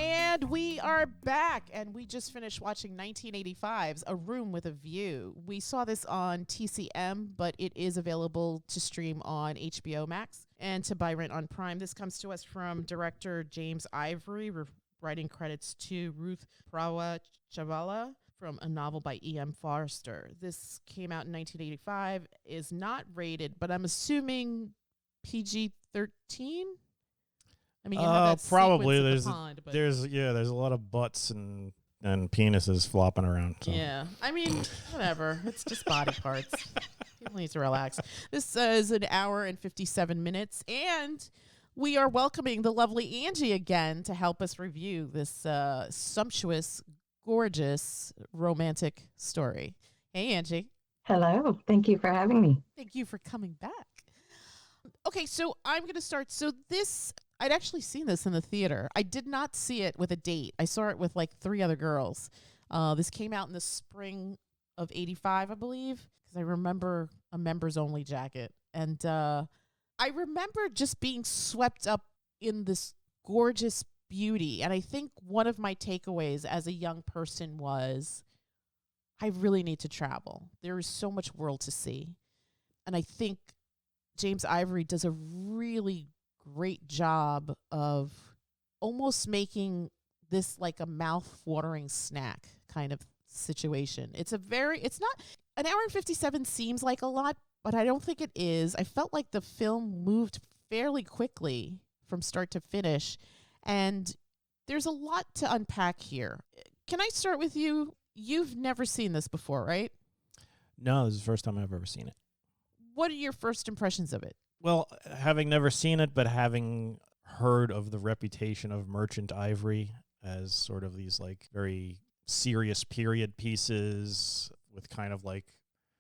And we are back, and we just finished watching 1985's A Room with a View. We saw this on TCM, but it is available to stream on HBO Max and to buy rent on Prime. This comes to us from director James Ivory, writing credits to Ruth Prawer Jhabvala from a novel by E.M Forster. This came out in 1985, is not rated, but I'm assuming PG-13? I mean, you have that probably sequence in the pond, but there's a lot of butts and penises flopping around. So. Yeah, I mean, whatever. It's just body parts. People need to relax. This is an hour and 57 minutes, and we are welcoming the lovely Angie again to help us review this sumptuous, gorgeous, romantic story. Hey, Angie. Hello. Thank you for having me. Thank you for coming back. Okay, so I'm going to start. So I'd actually seen this in the theater. I did not see it with a date. I saw it with like 3 other girls. This came out in the spring of 85, I believe, because I remember a members only jacket. And I remember just being swept up in this gorgeous beauty. And I think one of my takeaways as a young person was, I really need to travel. There is so much world to see. And I think James Ivory does a really great job of almost making this like a mouth-watering snack kind of situation. It's not an hour and 57 seems like a lot, but I don't think it is. I felt like the film moved fairly quickly from start to finish, and there's a lot to unpack here. Can I start with you? You've never seen this before, right? No, this is the first time I've ever seen it. What are your first impressions of it? Well, having never seen it, but having heard of the reputation of Merchant Ivory as sort of these like very serious period pieces with kind of like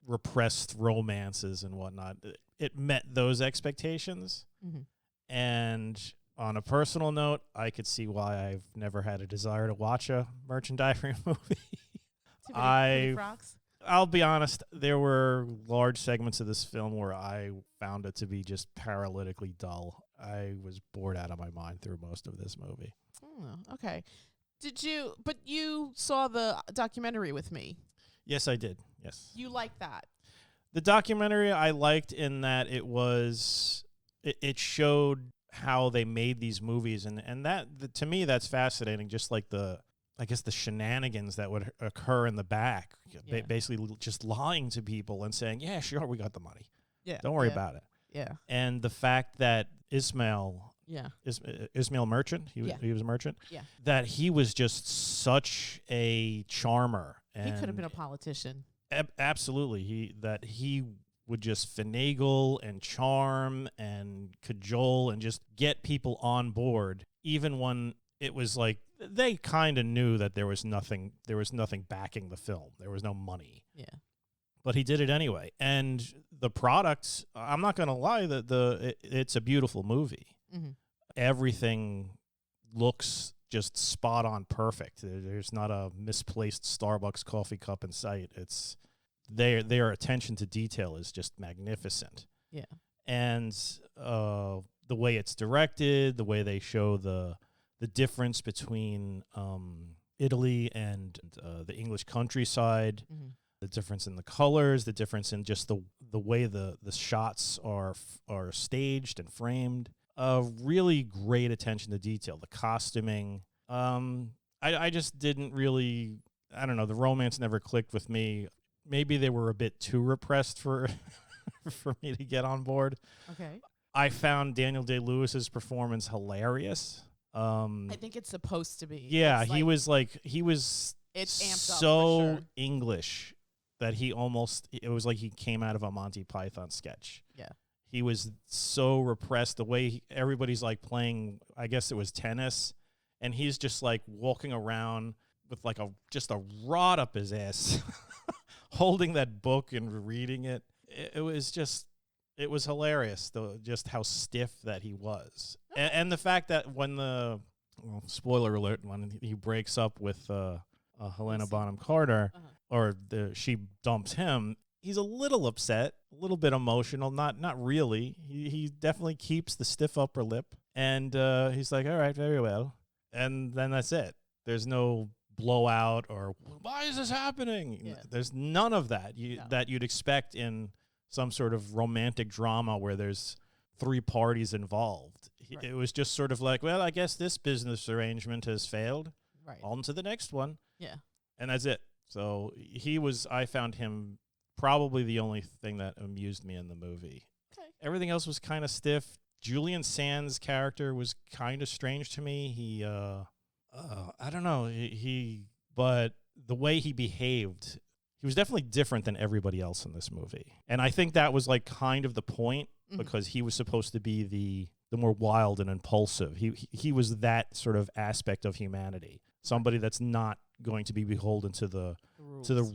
repressed romances and whatnot, it met those expectations. Mm-hmm. And on a personal note, I could see why I've never had a desire to watch a Merchant Ivory movie. Too many frogs? I'll be honest, there were large segments of this film where I found it to be just paralytically dull. I was bored out of my mind through most of this movie. Oh, okay. But you saw the documentary with me. Yes, I did. Yes. You liked that? The documentary I liked in that it showed how they made these movies, and that to me that's fascinating, just like the shenanigans that would occur in the back, basically just lying to people and saying, yeah, sure, we got the money. Yeah. Don't worry about it. Yeah. And the fact that Ismail Merchant, he was a merchant, that he was just such a charmer. And he could have been a politician. Absolutely. He would just finagle and charm and cajole and just get people on board, even when it was like, they kind of knew that there was nothing backing the film. There was no money. Yeah. But he did it anyway. And the product, I'm not going to lie, it's a beautiful movie. Mm-hmm. Everything looks just spot on perfect. There's not a misplaced Starbucks coffee cup in sight. It's their attention to detail is just magnificent. Yeah. And the way it's directed, the way they show the difference between Italy and the English countryside, mm-hmm. the difference in the colors, the difference in just the way the shots are staged and framed. Really great attention to detail. The costuming. I just didn't really, I don't know, the romance never clicked with me. Maybe they were a bit too repressed for for me to get on board. Okay. I found Daniel Day-Lewis's performance hilarious. I think it's supposed to be. Yeah, he was it's amped so up for sure. English that it was like he came out of a Monty Python sketch. Yeah. He was so repressed, the way everybody's like playing, I guess it was tennis, and he's just like walking around with like just a rod up his ass, holding that book and reading it. It was hilarious, just how stiff that he was. And the fact that when spoiler alert, when he breaks up with Helena Bonham Carter, or she dumps him, he's a little upset, a little bit emotional, not really. He definitely keeps the stiff upper lip, and he's like, all right, very well. and then that's it. There's no blowout or why is this happening? Yeah. There's none of that No. that you'd expect in some sort of romantic drama where there's 3 parties involved. Right. It was just sort of like, well, I guess this business arrangement has failed. Right. On to the next one. Yeah. And that's it. So I found him probably the only thing that amused me in the movie. Okay. Everything else was kind of stiff. Julian Sands' character was kind of strange to me. He, I don't know, but the way he behaved, he was definitely different than everybody else in this movie. And I think that was like kind of the point, because he was supposed to be the more wild and impulsive. He was that sort of aspect of humanity, somebody that's not going to be beholden to the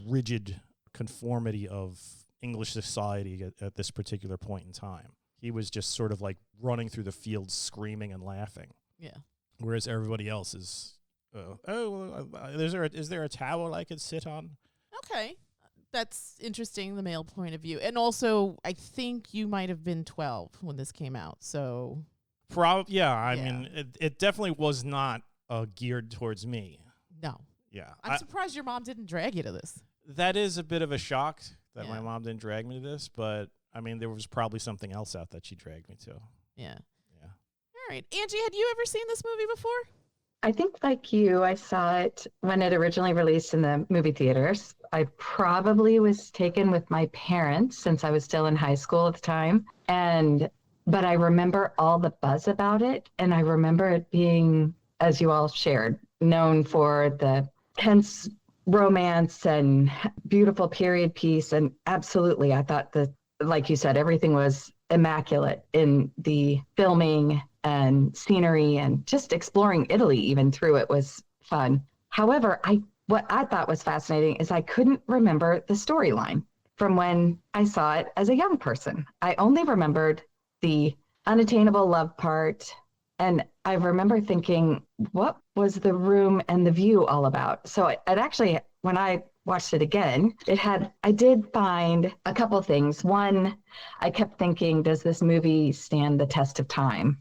rigid conformity of English society at this particular point in time. He was just sort of like running through the fields screaming and laughing. Yeah. Whereas everybody else is, is there a towel I could sit on? Okay. That's interesting, the male point of view. And also, I think you might have been 12 when this came out. So, I mean, it definitely was not geared towards me. no. Yeah. I'm surprised your mom didn't drag you to this. That is a bit of a shock that Yeah. my mom didn't drag me to this, but I mean, there was probably something else out that she dragged me to. Yeah. Yeah. All right. Angie, had you ever seen this movie before? I think, like you, I saw it when it originally released in the movie theaters. I probably was taken with my parents since I was still in high school at the time. But I remember all the buzz about it. And I remember it being, as you all shared, known for the tense romance and beautiful period piece. And absolutely, I thought that, like you said, everything was immaculate in the filming and scenery, and just exploring Italy even through it was fun. However, what I thought was fascinating is I couldn't remember the storyline from when I saw it as a young person. I only remembered the unattainable love part, and I remember thinking, what was the room and the view all about? So it actually, when I watched it again, I did find a couple things. One, I kept thinking, does this movie stand the test of time?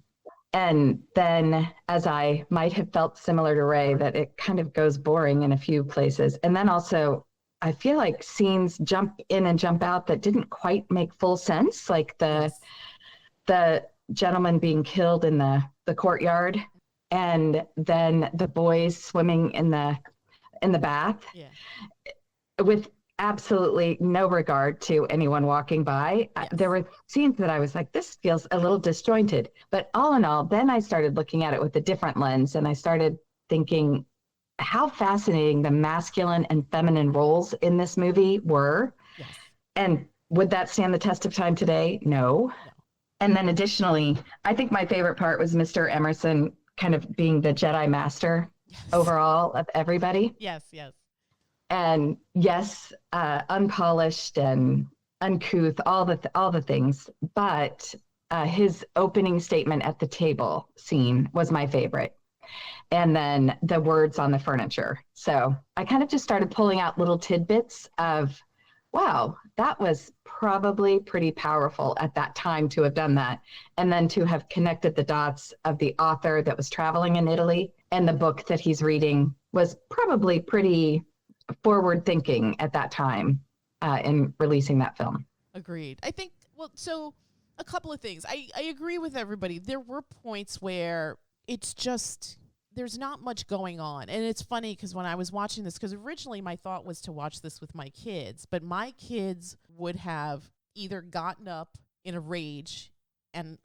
And then, as I might have felt similar to Ray, that it kind of goes boring in a few places. And then also, I feel like scenes jump in and jump out that didn't quite make full sense, like the gentleman being killed in the courtyard, and then the boys swimming in the bath. Yeah. With absolutely no regard to anyone walking by. Yes. There were scenes that I was like, this feels a little disjointed. But all in all, then I started looking at it with a different lens, and I started thinking how fascinating the masculine and feminine roles in this movie were. Yes. And would that stand the test of time today? No. And then additionally, I think my favorite part was Mr. Emerson kind of being the Jedi master overall of everybody. Yes, yes. And yes, unpolished and uncouth, all the things. But his opening statement at the table scene was my favorite. And then the words on the furniture. So I kind of just started pulling out little tidbits of, wow, that was probably pretty powerful at that time to have done that. And then to have connected the dots of the author that was traveling in Italy and the book that he's reading was probably pretty forward thinking at that time in releasing that film. Agreed. I think, well, so a couple of things. I agree with everybody. There were points where it's just, there's not much going on. And it's funny because when I was watching this, because originally my thought was to watch this with my kids, but my kids would have either gotten up in a rage and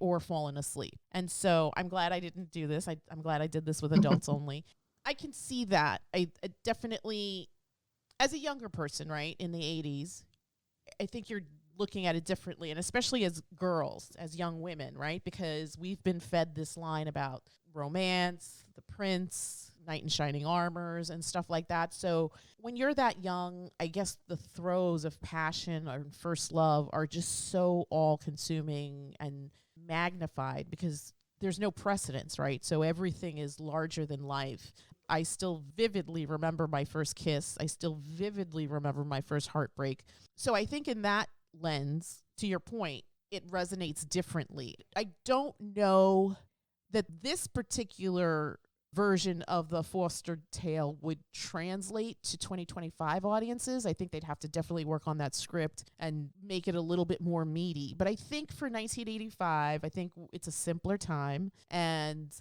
or fallen asleep. And so I'm glad I didn't do this. I'm glad I did this with adults only. I can see that. I definitely, as a younger person, right, in the 80s, I think you're looking at it differently, and especially as girls, as young women, right? Because we've been fed this line about romance, the prince, knight in shining armors, and stuff like that. So when you're that young, I guess the throes of passion or first love are just so all-consuming and magnified because there's no precedence, right? So everything is larger than life. I still vividly remember my first kiss. I still vividly remember my first heartbreak. So I think in that lens, to your point, it resonates differently. I don't know that this particular version of the Forster tale would translate to 2025 audiences. I think they'd have to definitely work on that script and make it a little bit more meaty. But I think for 1985, I think it's a simpler time. And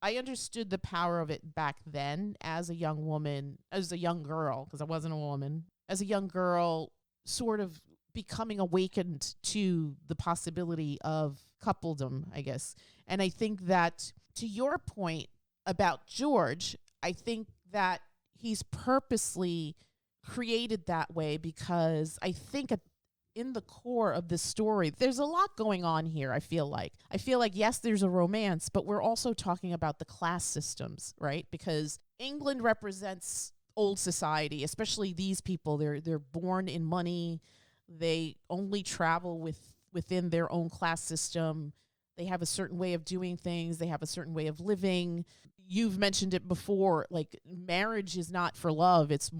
I understood the power of it back then as a young woman, as a young girl, because I wasn't a woman, as a young girl, sort of becoming awakened to the possibility of coupledom, I guess. And I think that, to your point about George, I think that he's purposely created that way because I think in the core of this story, there's a lot going on here, I feel like. Yes, there's a romance, but we're also talking about the class systems, right? Because England represents old society, especially these people. They're born in money. They only travel within their own class system. They have a certain way of doing things. They have a certain way of living. You've mentioned it before, like marriage is not for love. It's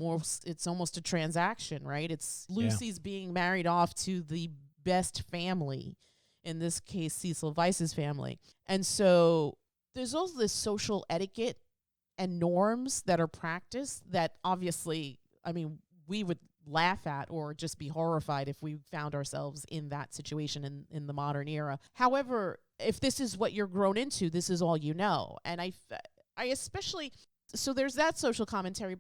almost a transaction, right? It's Lucy's being married off to the best family, in this case, Cecil Vyse's family. And so there's also this social etiquette and norms that are practiced that obviously, I mean, we would laugh at or just be horrified if we found ourselves in that situation in the modern era. However, if this is what you're grown into, this is all you know. And I especially, so there's that social commentary,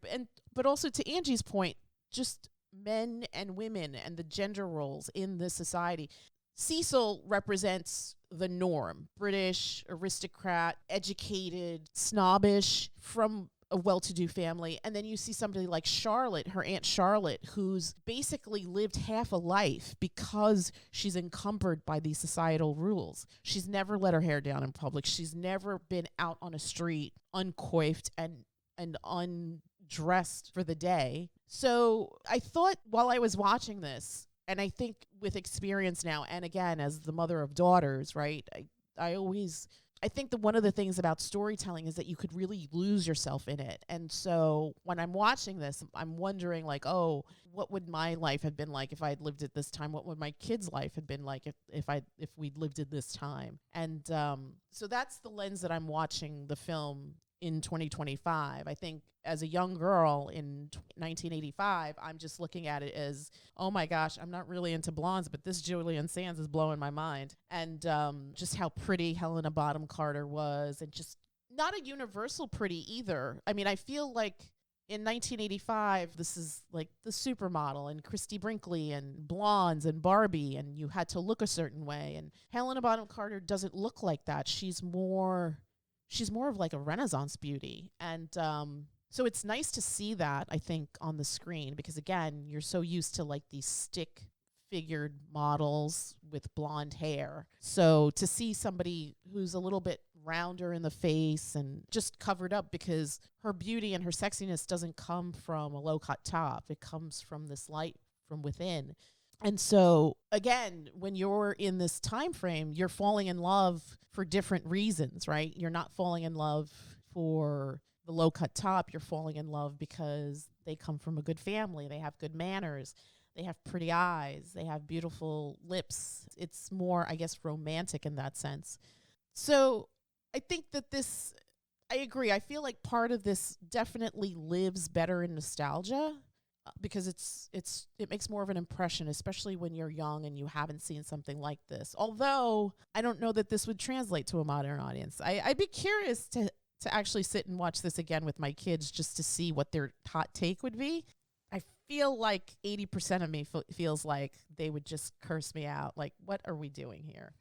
but also to Angie's point, just men and women and the gender roles in this society. Cecil represents the norm, British, aristocrat, educated, snobbish, from a well-to-do family. And then you see somebody like Charlotte, her Aunt Charlotte, who's basically lived half a life because she's encumbered by these societal rules. She's never let her hair down in public. She's never been out on a street uncoiffed and undressed for the day. So I thought while I was watching this, and I think with experience now, and again, as the mother of daughters, right, I think that one of the things about storytelling is that you could really lose yourself in it. And so when I'm watching this, I'm wondering like, oh, what would my life have been like if I had lived at this time? What would my kids' life have been like if we'd lived at this time? And so that's the lens that I'm watching the film in 2025. I think as a young girl in 1985, I'm just looking at it as, oh my gosh, I'm not really into blondes, but this Julian Sands is blowing my mind. And just how pretty Helena Bonham Carter was, and just not a universal pretty either. I mean, I feel like in 1985, this is like the supermodel and Christy Brinkley and blondes and Barbie, and you had to look a certain way. And Helena Bonham Carter doesn't look like that. She's more of like a Renaissance beauty. And so it's nice to see that, I think, on the screen, because again, you're so used to like these stick figured models with blonde hair. So to see somebody who's a little bit rounder in the face and just covered up, because her beauty and her sexiness doesn't come from a low cut top. It comes from this light from within. And so, again, when you're in this time frame, you're falling in love for different reasons, right? You're not falling in love for the low-cut top. You're falling in love because they come from a good family. They have good manners. They have pretty eyes. They have beautiful lips. It's more, I guess, romantic in that sense. So I think that I agree. I feel like part of this definitely lives better in nostalgia, because it makes more of an impression, especially when you're young and you haven't seen something like this. Although I don't know that this would translate to a modern audience. I'd be curious to actually sit and watch this again with my kids just to see what their hot take would be. I feel like 80% of me feels like they would just curse me out, like, what are we doing here,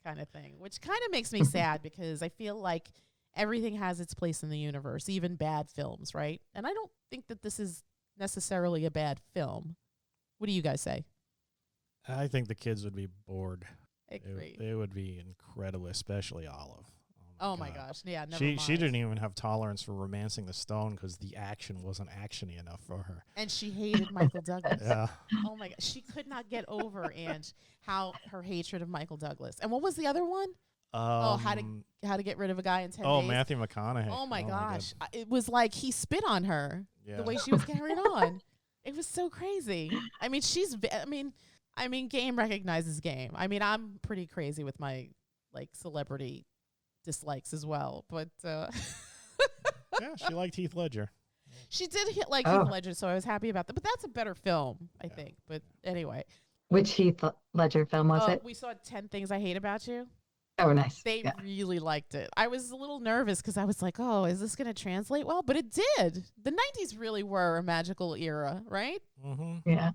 kind of thing, which kind of makes me sad, because I feel like everything has its place in the universe, even bad films, right? And I don't think that this is necessarily a bad film. What do you guys say? I think the kids would be bored. I agree. They would be incredible, especially Olive. Oh my gosh. Yeah, never She mind. didn't even have tolerance for romancing the stone because the action wasn't actiony enough for her. And she hated Michael Douglas. Yeah. Oh my god. She could not get over how her hatred of Michael Douglas. And what was the other one? How to get rid of a guy in 10 days. Oh, Matthew McConaughey. Oh my gosh. It was like he spit on her the way she was carried on. It was so crazy. I mean, game recognizes game. I mean, I'm pretty crazy with my like celebrity dislikes as well, but Yeah, she liked Heath Ledger. She did hit like Heath Ledger, so I was happy about that. But that's a better film, I think. But anyway. Which Heath Ledger film was it? We saw 10 Things I Hate About You. Oh, nice. They really liked it. I was a little nervous because I was like, oh, is this going to translate well? But it did. The 90s really were a magical era, right? Mm-hmm. Yeah.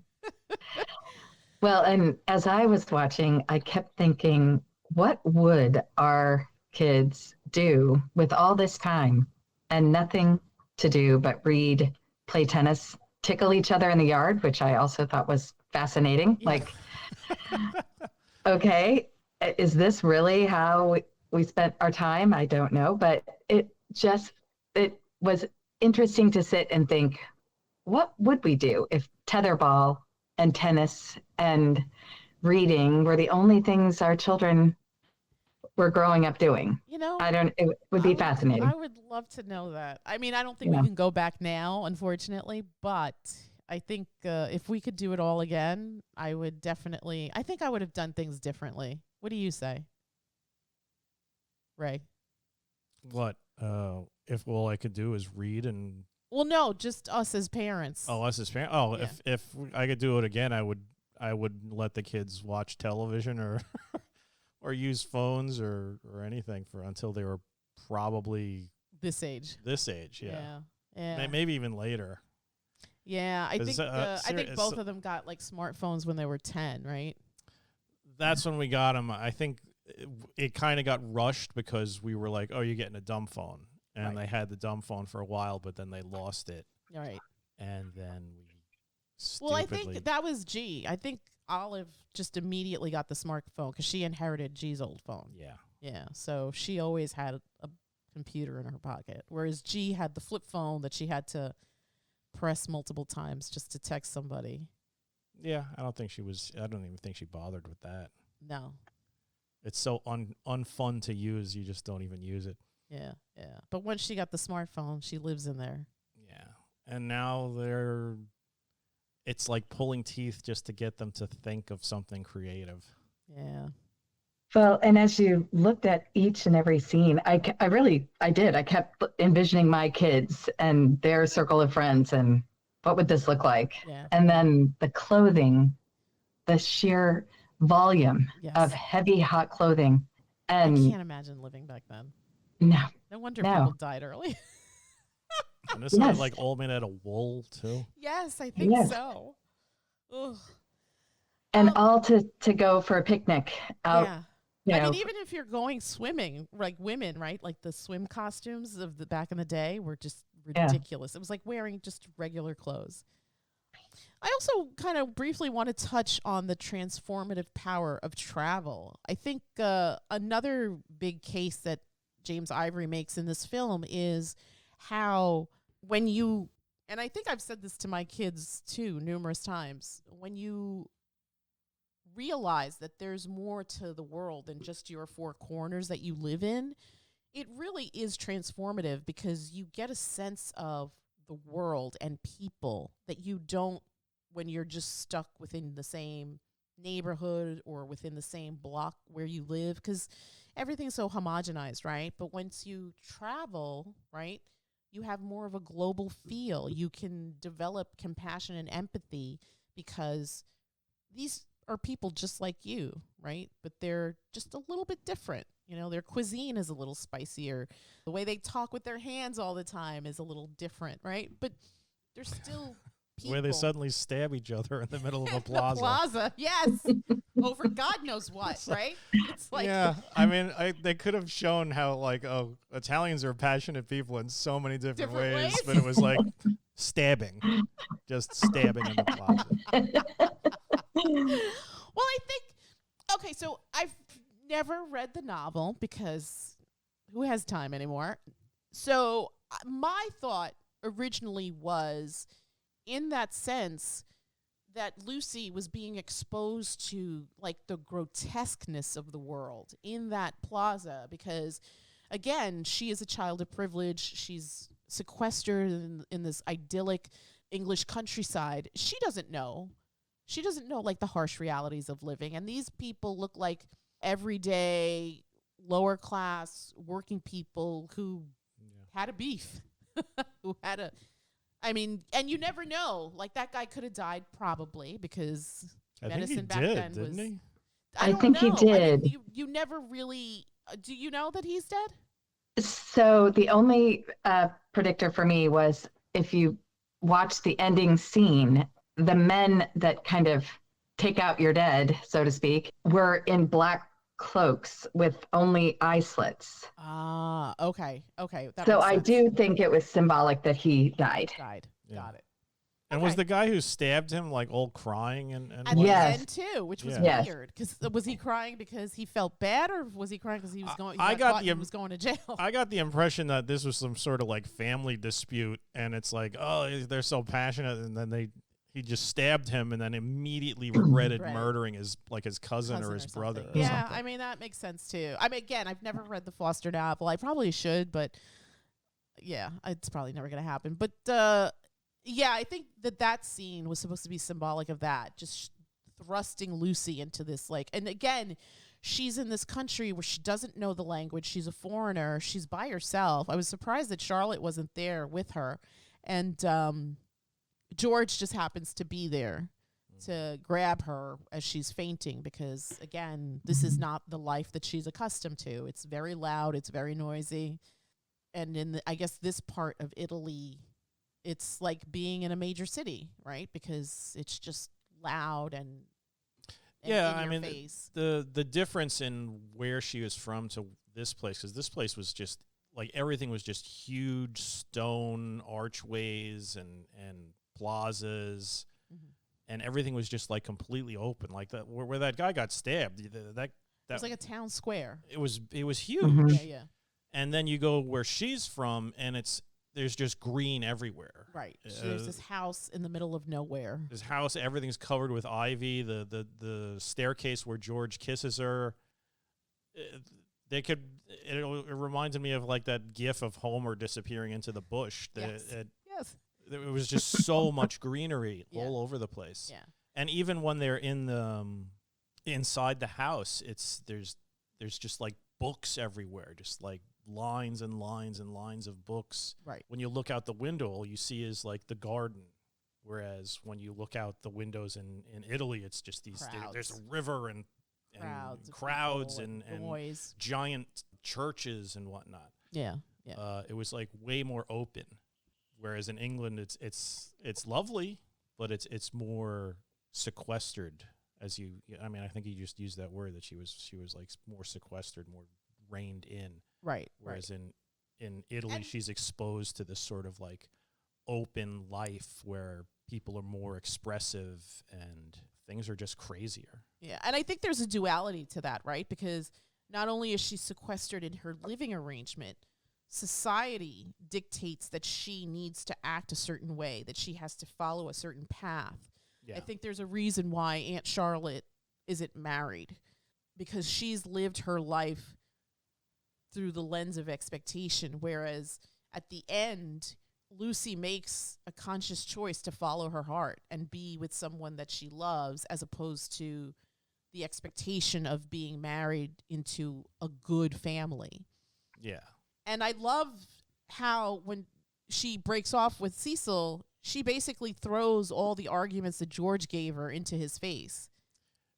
Well, and as I was watching, I kept thinking, what would our kids do with all this time and nothing to do but read, play tennis, tickle each other in the yard, which I also thought was fascinating. Yeah. Like, okay, is this really how we spent our time? I don't know, but it was interesting to sit and think, what would we do if tetherball and tennis and reading were the only things our children were growing up doing? It would be fascinating. I would love to know that. I mean, I don't think we can go back now, unfortunately, but I think if we could do it all again, I think I would have done things differently. What do you say, Ray? What? If all I could do is read and... Well, no, just us as parents. Oh, us as parents? Oh, Yeah. if I could do it again, I would let the kids watch television or or use phones or anything until they were probably this age. Yeah. Yeah. Maybe even later. Yeah, I think both of them got like smartphones when they were 10, right? That's when we got them. I think it kind of got rushed because we were like, oh, you're getting a dumb phone. And they had the dumb phone for a while, but then they lost it. Right. And then we Well, I think that was G. I think Olive just immediately got the smartphone because she inherited G's old phone. Yeah. Yeah. So she always had a computer in her pocket, whereas G had the flip phone that she had to press multiple times just to text somebody. Yeah, I don't even think she bothered with that. No. It's so unfun to use, you just don't even use it. Yeah, yeah. But once she got the smartphone, she lives in there. Yeah. And now it's like pulling teeth just to get them to think of something creative. Yeah. Well, and as you looked at each and every scene, I did. I kept envisioning my kids and their circle of friends and what would this look like? Yeah. And then the clothing, the sheer volume of heavy, hot clothing. And I can't imagine living back then. No wonder people died early. And isn't it like all made out of wool too? Yes, I think so. Ugh. And all to go for a picnic out. Yeah. I mean, even if you're going swimming, like women, right? Like the swim costumes of the back in the day were just ridiculous. It was like wearing just regular clothes. I also kind of briefly want to touch on the transformative power of travel. I think another big case that James Ivory makes in this film is how and I think I've said this to my kids too numerous times, when you realize that there's more to the world than just your four corners that you live in, it really is transformative because you get a sense of the world and people that you don't when you're just stuck within the same neighborhood or within the same block where you live, because everything's so homogenized, right? But once you travel, right, you have more of a global feel. You can develop compassion and empathy because these are people just like you, right? But they're just a little bit different. You know, their cuisine is a little spicier. The way they talk with their hands all the time is a little different, right? But they're still people. Where they suddenly stab each other in the middle of a plaza. Plaza, yes. Over God knows what, right? It's like, yeah, I mean, they could have shown how, like, Italians are passionate people in so many different ways, but it was like stabbing. Just stabbing in the plaza. Well, I think, okay, so I've never read the novel because who has time anymore? So my thought originally was, in that sense, that Lucy was being exposed to like the grotesqueness of the world in that plaza because, again, she is a child of privilege. She's sequestered in this idyllic English countryside. She doesn't know like the harsh realities of living. And these people look like everyday lower class working people who had a beef. who had a, I mean, and you never know. Like that guy could have died probably because medicine back then didn't was. he? I don't think he know. did. I mean, you never really. Do you know that he's dead? So the only predictor for me was if you watch the ending scene, the men that kind of take out your dead, so to speak, were in black cloaks with only eye slits. Ah, okay. That So makes I sense. do think it was symbolic that he died. Died. Yeah. Got it. And was the guy who stabbed him like all crying and At Yes. the end too, which was Yes. weird. Because was he crying because he felt bad, or was he crying because he was going? He was going to jail. I got the impression that this was some sort of like family dispute, and it's like, oh, they're so passionate, and then he just stabbed him, and then immediately regretted murdering his cousin or his brother. Or Yeah, something. I mean that makes sense too. I mean, again, I've never read the Foster novel. I probably should, but yeah, it's probably never gonna happen. But yeah, I think that scene was supposed to be symbolic of that, just thrusting Lucy into this and again, she's in this country where she doesn't know the language. She's a foreigner. She's by herself. I was surprised that Charlotte wasn't there with her, and George just happens to be there to grab her as she's fainting because, again, this is not the life that she's accustomed to. It's very loud. It's very noisy. And I guess this part of Italy, it's like being in a major city, right? Because it's just loud and yeah, in I your mean, face. the difference in where she was from to this place, because this place was just like everything was just huge stone archways and plazas, and everything was just like completely open, like that where that guy got stabbed. That it was like a town square. It was huge. Mm-hmm. Yeah. And then you go where she's from, and there's just green everywhere. Right. There's this house in the middle of nowhere. This house, everything's covered with ivy. The staircase where George kisses her. It reminded me of like that gif of Homer disappearing into the bush. Yes. Yes. It was just so much greenery all over the place. Yeah. And even when they're in the inside the house, there's just like books everywhere, just like lines and lines and lines of books. Right. When you look out the window, all you see is like the garden. Whereas when you look out the windows in Italy, it's just there's a river and crowds and noise, giant churches and whatnot. Yeah. It was like way more open. Whereas in England, it's lovely, but it's more sequestered. I think you just used that word, that she was like more sequestered, more reined in. Right. Whereas in Italy, she's exposed to this sort of like open life where people are more expressive and things are just crazier. Yeah. And I think there's a duality to that, right? Because not only is she sequestered in her living arrangement, society dictates that she needs to act a certain way, that she has to follow a certain path. Yeah. I think there's a reason why Aunt Charlotte isn't married, because she's lived her life through the lens of expectation, whereas at the end, Lucy makes a conscious choice to follow her heart and be with someone that she loves, as opposed to the expectation of being married into a good family. Yeah. And I love how when she breaks off with Cecil, she basically throws all the arguments that George gave her into his face.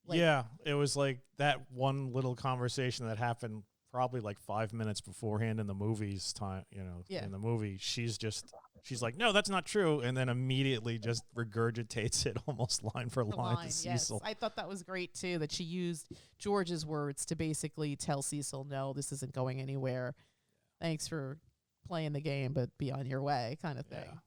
Yeah, it was like that one little conversation that happened probably like 5 minutes beforehand in the movie's time, in the movie. She's like, no, that's not true. And then immediately just regurgitates it almost line for line to Cecil. Yes. I thought that was great too, that she used George's words to basically tell Cecil, no, this isn't going anywhere. Thanks for playing the game, but be on your way, kind of thing. Yeah.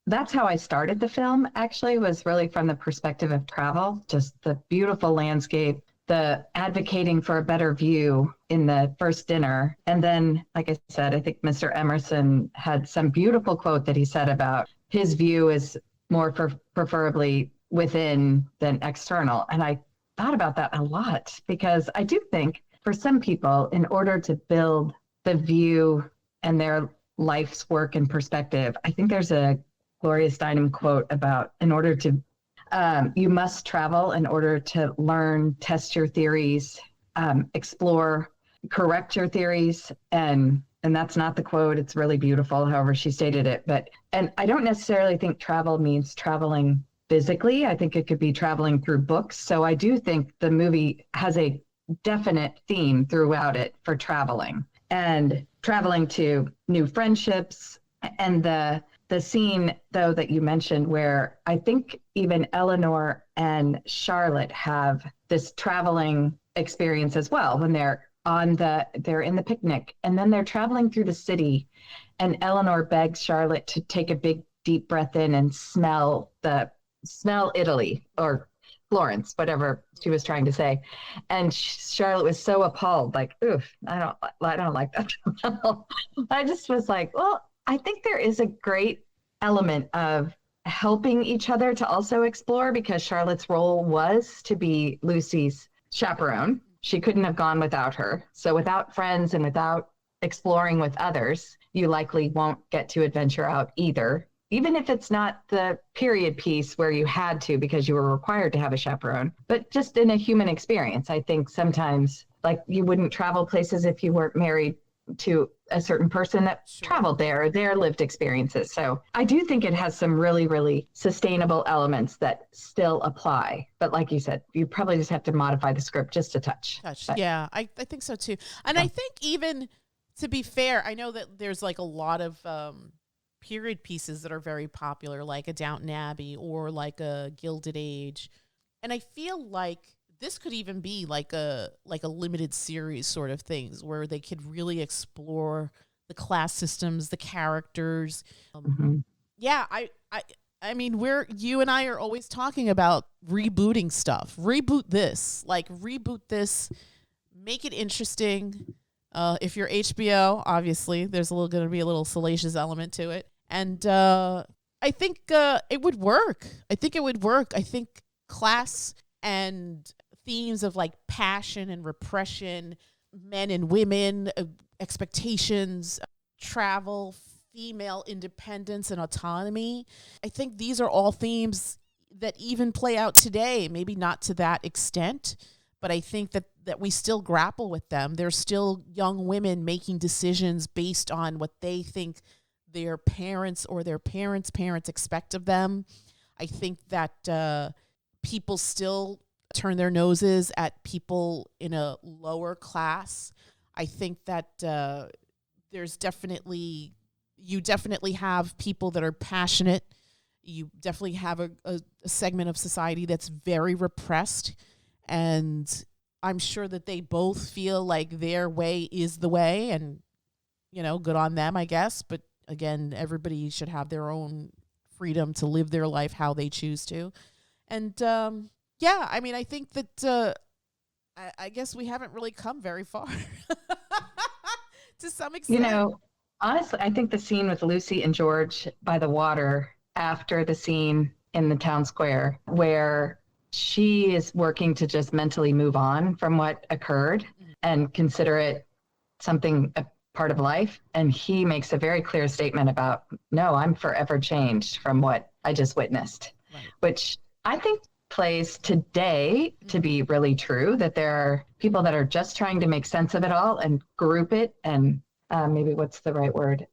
That's how I started the film, actually, was really from the perspective of travel, just the beautiful landscape, the advocating for a better view in the first dinner. And then, like I said, I think Mr. Emerson had some beautiful quote that he said about his view is more preferably within than external. And I thought about that a lot, because I do think for some people, in order to build the view and their life's work and perspective, I think there's a Gloria Steinem quote about you must travel in order to learn, test your theories, explore, correct your theories, and and that's not the quote. It's really beautiful, however she stated it. And I don't necessarily think travel means traveling physically. I think it could be traveling through books. So I do think the movie has a definite theme throughout it for traveling and traveling to new friendships. And the scene, though, that you mentioned, where I think even Eleanor and Charlotte have this traveling experience as well, when they're in the picnic, and then they're traveling through the city, and Eleanor begs Charlotte to take a big deep breath in and smell Italy, or Florence, whatever she was trying to say. And Charlotte was so appalled, like, oof, I don't like that smell. I just was like, well, I think there is a great element of helping each other to also explore, because Charlotte's role was to be Lucy's chaperone. She couldn't have gone without her. So without friends and without exploring with others, you likely won't get to adventure out either, even if it's not the period piece where you had to because you were required to have a chaperone. But just in a human experience, I think sometimes, like, you wouldn't travel places if you weren't married to a certain person that traveled there, their lived experiences. So I do think it has some really, really sustainable elements that still apply. But like you said, you probably just have to modify the script just a touch. But, yeah, I think so too. And I think, even to be fair, I know that there's like a lot of period pieces that are very popular, like a Downton Abbey or like a Gilded Age. And I feel like this could even be like a limited series sort of things, where they could really explore the class systems, the characters. Yeah, I mean, you and I are always talking about rebooting stuff. Reboot this, make it interesting. If you're HBO, obviously, there's going to be a little salacious element to it. And I think it would work. I think class and themes of like passion and repression, men and women, expectations, travel, female independence and autonomy. I think these are all themes that even play out today, maybe not to that extent, but I think that we still grapple with them. There's still young women making decisions based on what they think their parents or their parents' parents expect of them. I think that people still turn their noses at people in a lower class. I think that you definitely have people that are passionate. You definitely have a segment of society that's very repressed. And I'm sure that they both feel like their way is the way, and, good on them, I guess. But again, everybody should have their own freedom to live their life how they choose to. And, yeah, I mean, I think that I guess we haven't really come very far to some extent. Honestly, I think the scene with Lucy and George by the water after the scene in the town square, where she is working to just mentally move on from what occurred and consider it a part of life. And he makes a very clear statement about, no, I'm forever changed from what I just witnessed, which I think plays today to be really true, that there are people that are just trying to make sense of it all and group it and maybe what's the right word,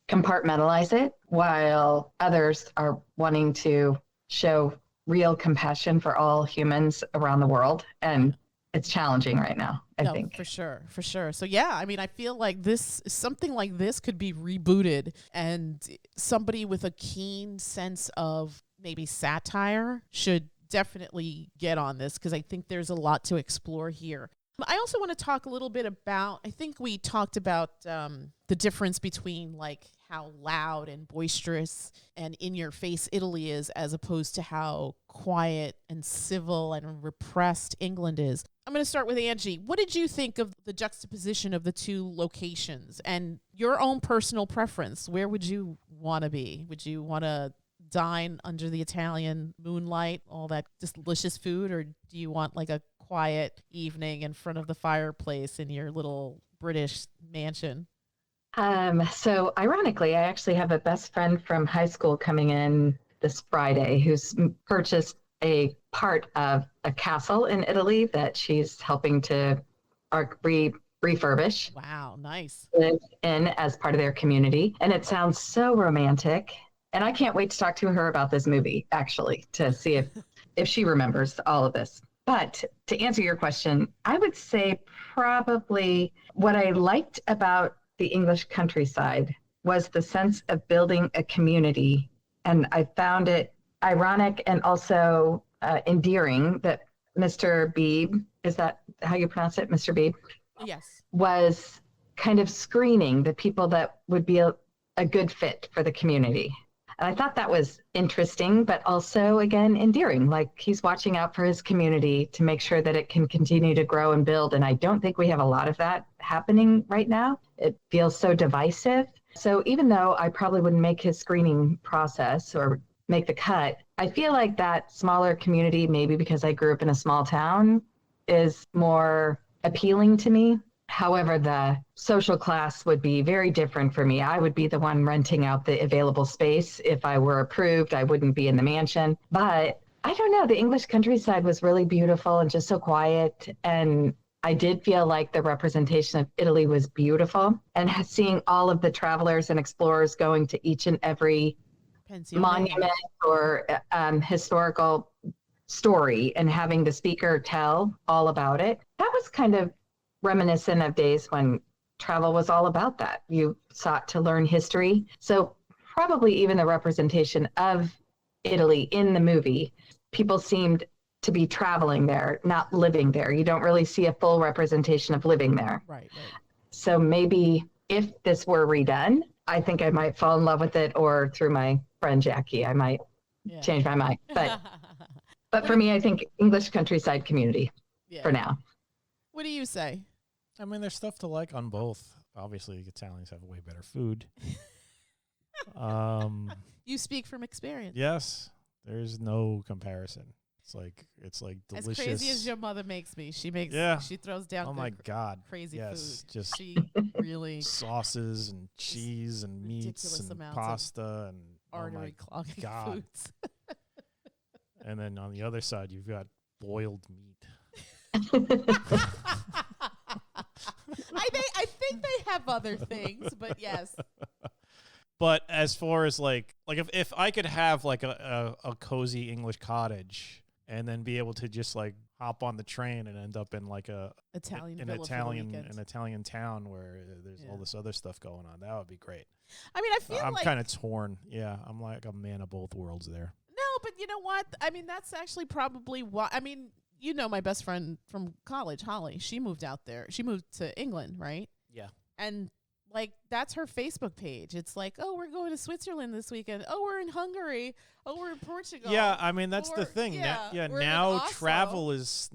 compartmentalize it, while others are wanting to show real compassion for all humans around the world. And it's challenging right now, I think. For sure. So yeah, I mean, I feel like something like this could be rebooted, and somebody with a keen sense of maybe satire should definitely get on this, because I think there's a lot to explore here. I also want to talk a little bit about, I think we talked about the difference between like how loud and boisterous and in your face Italy is, as opposed to how quiet and civil and repressed England is. I'm going to start with Angie. What did you think of the juxtaposition of the two locations and your own personal preference? Where would you want to be? Would you want to dine under the Italian moonlight, all that just delicious food, or do you want like a quiet evening in front of the fireplace in your little British mansion? So ironically, I actually have a best friend from high school coming in this Friday who's purchased a part of a castle in Italy that she's helping to refurbish, Wow, nice. live in as part of their community. And it sounds so romantic. And I can't wait to talk to her about this movie, actually, to see if she remembers all of this. But to answer your question, I would say probably what I liked about the English countryside was the sense of building a community. And I found it ironic and also endearing that Mr. Beebe, is that how you pronounce it, Mr. Beebe? Yes. Was kind of screening the people that would be a good fit for the community. And I thought that was interesting, but also, again, endearing. Like he's watching out for his community to make sure that it can continue to grow and build. And I don't think we have a lot of that happening right now. It feels so divisive. So even though I probably wouldn't make his screening process or make the cut, I feel like that smaller community, maybe because I grew up in a small town, is more appealing to me. However, the social class would be very different for me. I would be the one renting out the available space. If I were approved, I wouldn't be in the mansion. But I don't know, the English countryside was really beautiful and just so quiet. And I did feel like the representation of Italy was beautiful. And seeing all of the travelers and explorers going to each and every Pensione. monument or historical story and having the speaker tell all about it, that was kind of reminiscent of days when travel was all about that. You sought to learn history. So probably even the representation of Italy in the movie, people seemed to be traveling there, not living there. You don't really see a full representation of living there. Right. So maybe if this were redone, I think I might fall in love with it, or through my friend Jackie, I might change my mind. But for me, I think English countryside community for now. What do you say? I mean, there's stuff to like on both. Obviously, Italians have way better food. You speak from experience. Yes, there's no comparison. It's like delicious. As crazy as your mother makes me, she throws down. Oh my God, crazy yes, food. Just she really sauces and cheese and meats and pasta and artery clogging foods. And then on the other side, you've got boiled meat. I think they have other things, but yes. But as far as like if I could have like a cozy English cottage and then be able to just like hop on the train and end up in like an Italian town where there's all this other stuff going on, that would be great. I mean, I feel I'm kind of torn. Yeah, I'm like a man of both worlds there. No, but you know what? I mean, that's actually probably why. I mean, you know, my best friend from college, Holly, she moved out there. She moved to England, right? Yeah. And like, that's her Facebook page. It's like, oh, we're going to Switzerland this weekend. Oh, we're in Hungary. Oh, we're in Portugal. Yeah, I mean, that's the thing. Now travel is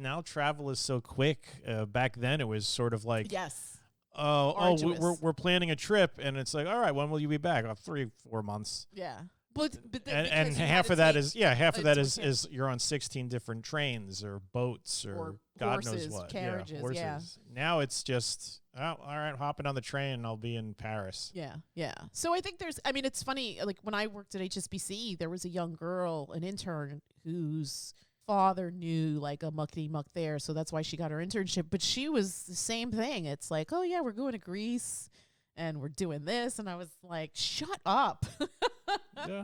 so quick. Back then it was sort of like, we're planning a trip, and it's like, all right, when will you be back? 3-4 months. Yeah. But and half of that is you're on 16 different trains or boats or God horses, knows what. Carriages, horses. Yeah. Now it's just, all right, hopping on the train and I'll be in Paris. Yeah. So I think it's funny, like when I worked at HSBC, there was a young girl, an intern, whose father knew like a muckety muck there, so that's why she got her internship. But she was the same thing. It's like, oh yeah, we're going to Greece and we're doing this, and I was like, shut up.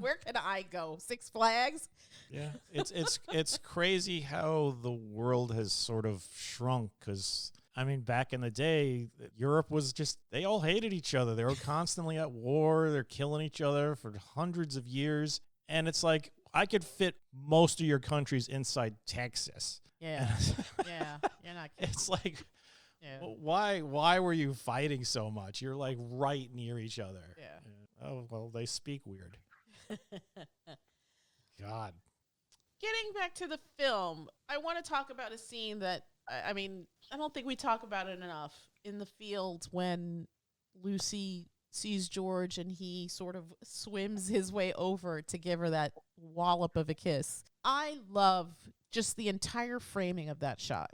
Where can I go? Six Flags? Yeah, it's crazy how the world has sort of shrunk, because I mean, back in the day, Europe was just, they all hated each other. They were constantly at war. They're killing each other for hundreds of years. And it's like, I could fit most of your countries inside Texas. Yeah. Yeah. You're not kidding. It's like, why were you fighting so much? You're like right near each other. Yeah. Oh, well, they speak weird. God. Getting back to the film, I want to talk about a scene that, I mean, I don't think we talk about it enough. In the field, when Lucy sees George and he sort of swims his way over to give her that wallop of a kiss. I love just the entire framing of that shot.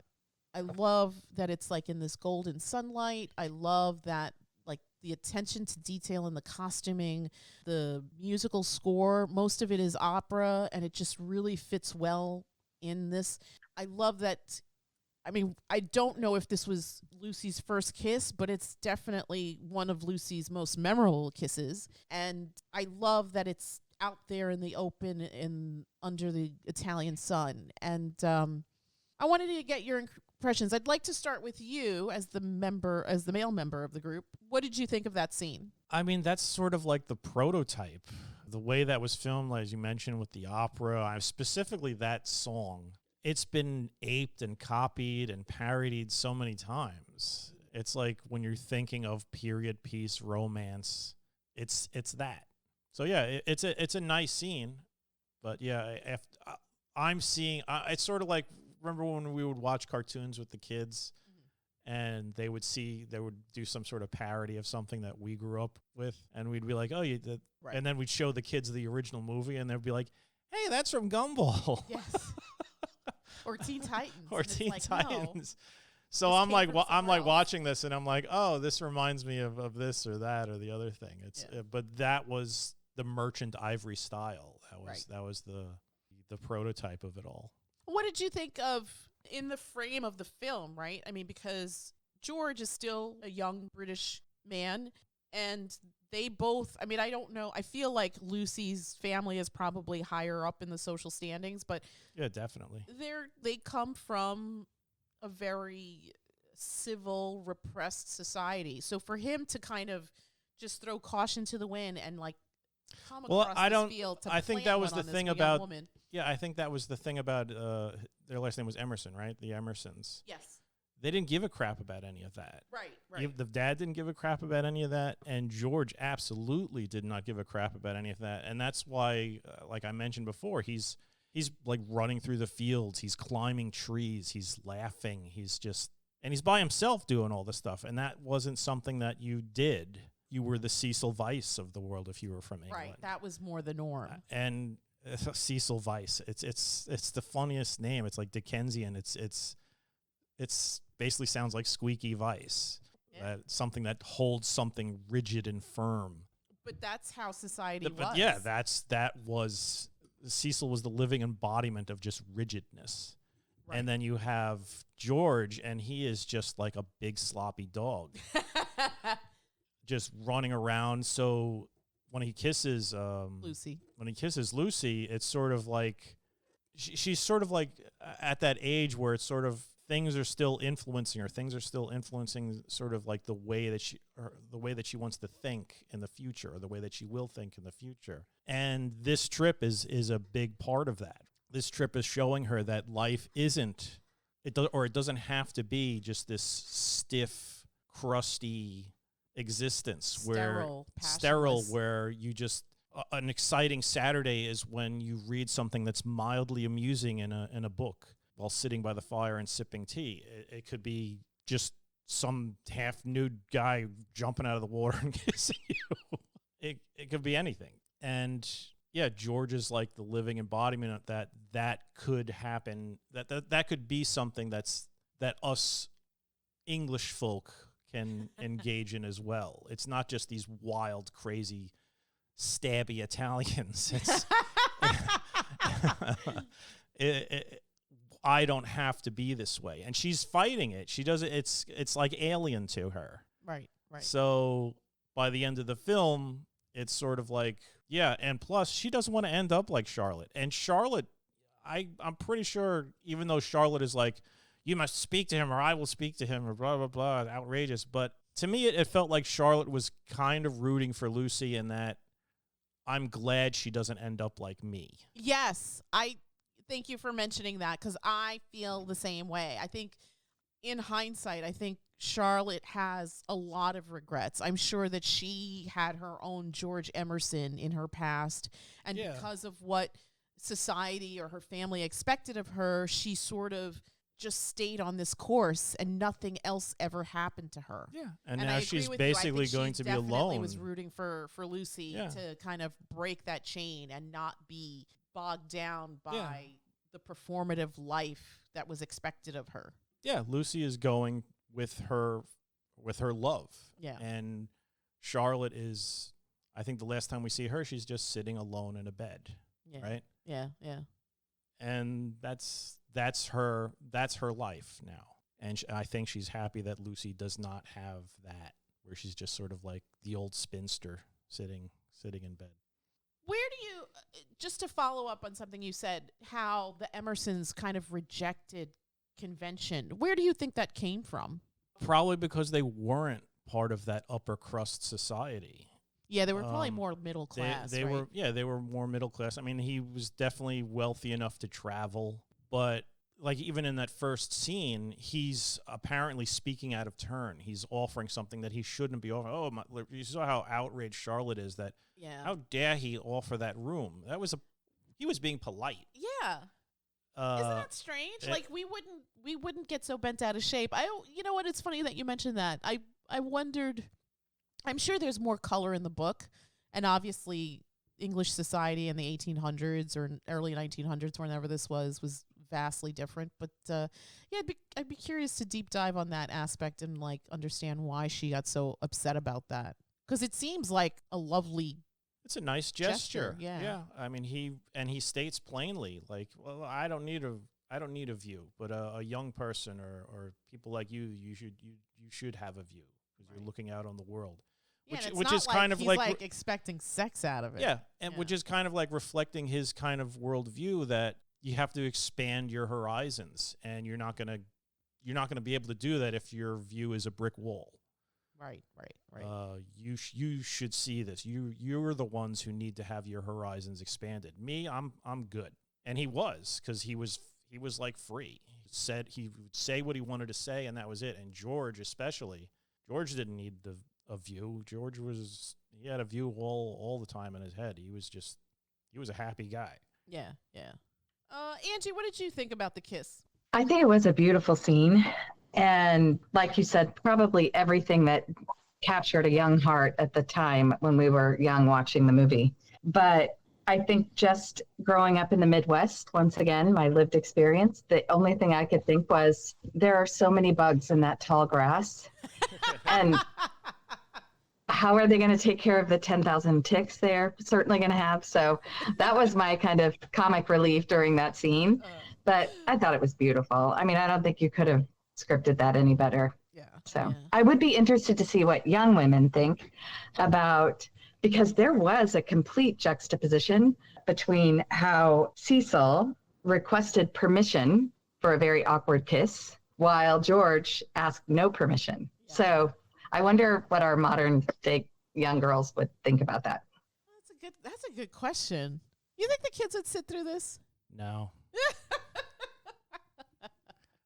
I love that it's like in this golden sunlight. I love that, like, the attention to detail in the costuming, the musical score. Most of it is opera, and it just really fits well in this. I love that. I mean, I don't know if this was Lucy's first kiss, but it's definitely one of Lucy's most memorable kisses. And I love that it's out there in the open and under the Italian sun. And I wanted to get your impressions. I'd like to start with you as the male member of the group. What did you think of that scene? I mean, that's sort of like the prototype. The way that was filmed, as you mentioned, with the opera, specifically that song, it's been aped and copied and parodied so many times. It's like when you're thinking of period piece romance, it's that. So yeah, it's a nice scene, but yeah, I'm seeing. It's sort of like, remember when we would watch cartoons with the kids, and they would do some sort of parody of something that we grew up with, and we'd be like, oh, you did, right. And then we'd show the kids the original movie, and they'd be like, hey, that's from Gumball. Yes. Or Teen Titans. Or Teen Titans. No, so I'm like watching this, and I'm like, oh, this reminds me of this or that or the other thing. But that was the Merchant Ivory style. That was the prototype of it all. What did you think of in the frame of the film, right? I mean, because George is still a young British man, and they both, I mean, I don't know. I feel like Lucy's family is probably higher up in the social standings, but yeah, definitely. They come from a very civil, repressed society. So for him to kind of just throw caution to the wind and like come across this field to I think that was the thing about woman. Yeah, I think that was the thing about their last name was Emerson, right? The Emersons. Yes. They didn't give a crap about any of that. Right. The dad didn't give a crap about any of that, and George absolutely did not give a crap about any of that. And that's why, like I mentioned before, he's like running through the fields, he's climbing trees, he's laughing, and he's by himself doing all this stuff. And that wasn't something that you did. You were the Cecil Vyse of the world if you were from England. Right, that was more the norm. And Cecil Vyse, it's the funniest name. It's like Dickensian. It's basically sounds like Squeaky Vice. Yeah. Something that holds something rigid and firm. But that's how society was. But yeah, Cecil was the living embodiment of just rigidness. Right. And then you have George, and he is just like a big sloppy dog. Just running around. So when he kisses Lucy, it's sort of like she's sort of like at that age where it's sort of things are still influencing her. Things are still influencing sort of like the way that she wants to think in the future, or the way that she will think in the future. And this trip is a big part of that. This trip is showing her that life it doesn't have to be just this stiff, crusty existence, sterile, where you just an exciting Saturday is when you read something that's mildly amusing in a book while sitting by the fire and sipping tea. It could be just some half-nude guy jumping out of the water and kissing you. It could be anything. And yeah, George is like the living embodiment of that could happen. That could be something that us English folk can engage in as well. It's not just these wild, crazy, stabby Italians. I don't have to be this way, and she's fighting it. She does it. It's like alien to her. Right. So by the end of the film, it's sort of like, yeah, and plus she doesn't want to end up like Charlotte. And Charlotte, I'm pretty sure, even though Charlotte is like, you must speak to him or I will speak to him or blah, blah, blah, outrageous. But to me, it felt like Charlotte was kind of rooting for Lucy in that I'm glad she doesn't end up like me. Yes, I thank you for mentioning that, because I feel the same way. I think in hindsight, I think Charlotte has a lot of regrets. I'm sure that she had her own George Emerson in her past, and because of what society or her family expected of her, she sort of just stayed on this course and nothing else ever happened to her. Yeah. And now she's basically going to be alone. She was rooting for Lucy to kind of break that chain and not be bogged down by the performative life that was expected of her. Yeah, Lucy is going with her love. Yeah. And Charlotte is, I think the last time we see her, she's just sitting alone in a bed. Yeah. Right? Yeah. And that's her life now. And I think she's happy that Lucy does not have that, where she's just sort of like the old spinster sitting in bed. Where do you, just to follow up on something you said, how the Emersons kind of rejected convention, where do you think that came from? Probably because they weren't part of that upper crust society. Yeah, they were probably more middle class. They right? they were more middle class. I mean, he was definitely wealthy enough to travel, but like even in that first scene, he's apparently speaking out of turn. He's offering something that he shouldn't be offering. Oh, you saw how outraged Charlotte is that. Yeah. How dare he offer that room? He was being polite. Yeah. Isn't that strange? Like we wouldn't get so bent out of shape. You know what? It's funny that you mentioned that. I wondered. I'm sure there's more color in the book, and obviously English society in the 1800s or early 1900s, whenever this was vastly different. But yeah, I'd be curious to deep dive on that aspect and like understand why she got so upset about that, because it seems like a lovely. It's a nice gesture. Yeah. I mean, he states plainly, like, well, I don't need a view, but a young person or people like you should have a view because you're looking out on the world. Yeah, Which is kind of he's like expecting sex out of it. Yeah, and which is kind of like reflecting his kind of worldview that you have to expand your horizons, and you're not gonna be able to do that if your view is a brick wall. Right. You should see this. You're the ones who need to have your horizons expanded. Me, I'm good, and he was, because he was like free. He would say what he wanted to say, and that was it. And George especially, George didn't need a view. He had a view all the time in his head. He was a happy guy. Yeah. Angie, what did you think about the kiss? I think it was a beautiful scene. And like you said, probably everything that captured a young heart at the time when we were young watching the movie. But I think just growing up in the Midwest, once again, my lived experience, the only thing I could think was there are so many bugs in that tall grass. And how are they going to take care of the 10,000 ticks they're certainly going to have? So that was my kind of comic relief during that scene. But I thought it was beautiful. I mean, I don't think you could have scripted that any better. Yeah. So I would be interested to see what young women think about, because there was a complete juxtaposition between how Cecil requested permission for a very awkward kiss while George asked no permission. Yeah. So I wonder what our modern day young girls would think about that. That's a good question. You think the kids would sit through this? No.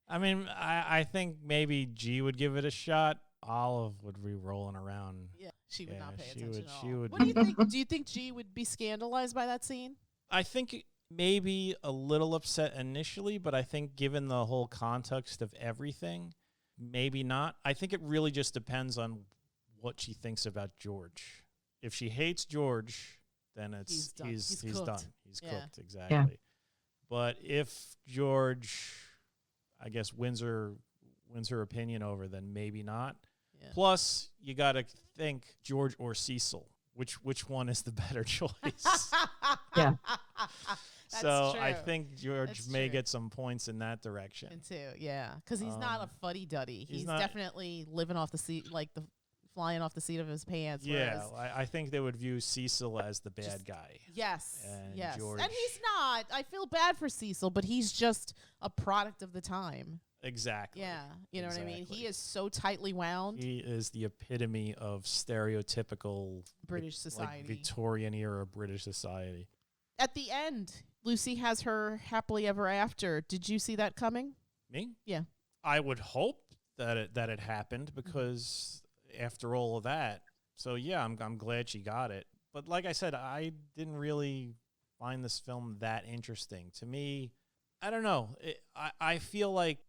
I mean, I think maybe G would give it a shot. Olive would be rolling around. Yeah, she would not pay attention at all. She would. What do you think? Do you think G would be scandalized by that scene? I think maybe a little upset initially, but I think given the whole context of everything, maybe not. I think it really just depends on what she thinks about George. If she hates George, then he's done. He's done. He's cooked, exactly. Yeah. But if George, I guess, wins her opinion over, then maybe not. Yeah. Plus, you got to think George or Cecil. Which one is the better choice? Yeah. So I think George may get some points in that direction. And too, yeah, because he's not a fuddy-duddy. He's definitely living off the seat, like flying off the seat of his pants. Yeah, I think they would view Cecil as the bad guy. Yes, and George, and he's not. I feel bad for Cecil, but he's just a product of the time. Exactly. Yeah, you know what I mean? He is so tightly wound. He is the epitome of stereotypical British society. Like Victorian era British society. At the end, Lucy has her happily ever after. Did you see that coming? Me? Yeah. I would hope that it happened, because after all of that. So yeah, I'm glad she got it. But like I said, I didn't really find this film that interesting. To me, I don't know. I feel like